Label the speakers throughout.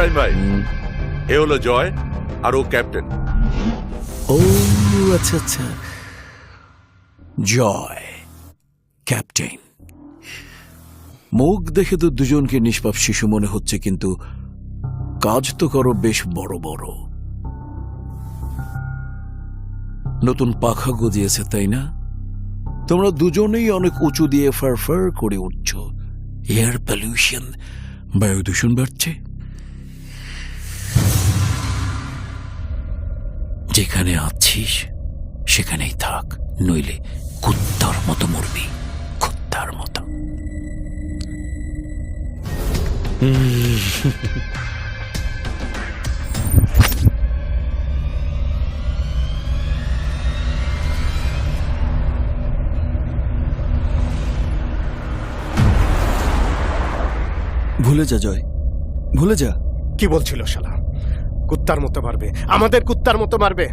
Speaker 1: ইব্রাহিম ভাই, এ হলো জয় আর ও ক্যাপ্টেন।
Speaker 2: ও আচ্ছা আচ্ছা, জয় ক্যাপ্টেন। মুখ দেখে তো দুজনকে নিষ্পাপ শিশু মনে হচ্ছে, কিন্তু কাজ তো করো বেশ বড় বড়। নতুন পাখা গজিয়েছে তাই না? তোমরা দুজনেই অনেক উঁচু দিয়ে ফার করে উঠছ। এয়ার পলিউশন, বায়ু দূষণ বাড়ছে। যেখানে আছিস সেখানেই থাক, নইলে কুত্তার মতো মরবি, কুত্তার মতো।
Speaker 3: ভুলে যা জয়, ভুলে যা।
Speaker 4: কি বলছিল শালা? কুত্তার মতো মারবে, আমাদের কুত্তার মতো মারবে।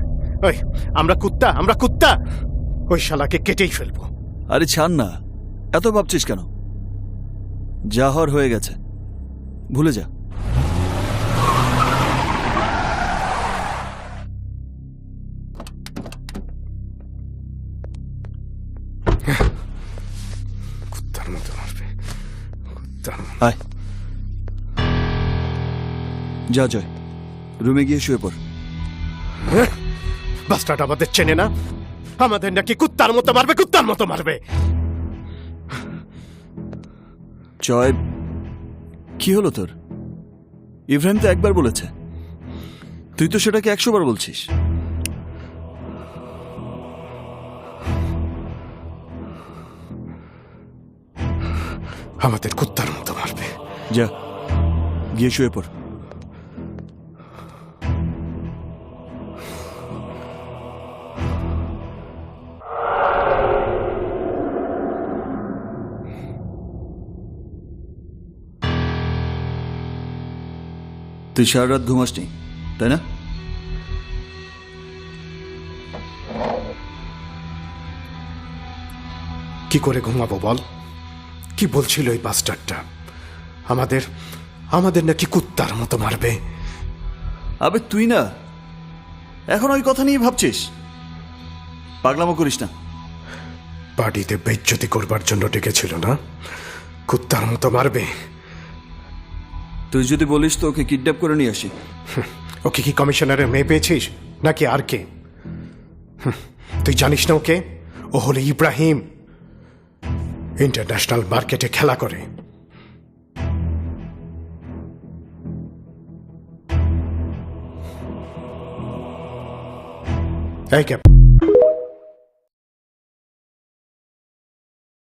Speaker 4: ওই আমরা কুত্তা, আমরা কুত্তা। ওই শালাকে কেটেই ফেলবো।
Speaker 3: আরে ছাড় না, এত ভাবছিস কেন? যা হওয়ার হয়ে গেছে, ভুলে যা।
Speaker 4: কুত্তার মতো মারবে, কুত্তার মতো।
Speaker 3: আয়, যা জয়, রুমে গিয়ে শুয়ে পড়।
Speaker 4: বাস্টার্ড আমাদের চেনে না, আমাদের নাকি কুত্তার মতো মারবে, কুত্তার মতো মারবে।
Speaker 3: জয়, কি হলো তোর? ইব্রাহিম তো একবার বলেছে, তুই তো সেটাকে 100 বার বলছিস।
Speaker 4: আমাদের কুত্তার মতো মারবে।
Speaker 3: যা, গিয়ে শুয়ে পড়। তুই সারা রাত ঘুমাসনি তাই না?
Speaker 4: কি করে ঘুমাবো বল? কি বলছিল ওই বাস্টারটা? আমাদের আমাদের নাকি কুত্তার মতো মারবে।
Speaker 3: আবে তুই না এখন ওই কথা নিয়ে ভাবছিস? পাগলামো করিস না।
Speaker 4: পার্টিতে বেইজ্জতি করবার জন্য ডেকেছিল না? কুত্তার মতো মারবে।
Speaker 3: তুই যদি বলিস তো ওকে কিডন্যাপ করে নিয়ে আসি।
Speaker 4: ওকে কি কমিশনারের মেয়ে পেয়েছিস নাকি আর কে? তুই জানিস না ওকে? ও হলো ইব্রাহিম, ইন্টারন্যাশনাল মার্কেটে খেলা করে। এই ক্যাপ্টেন,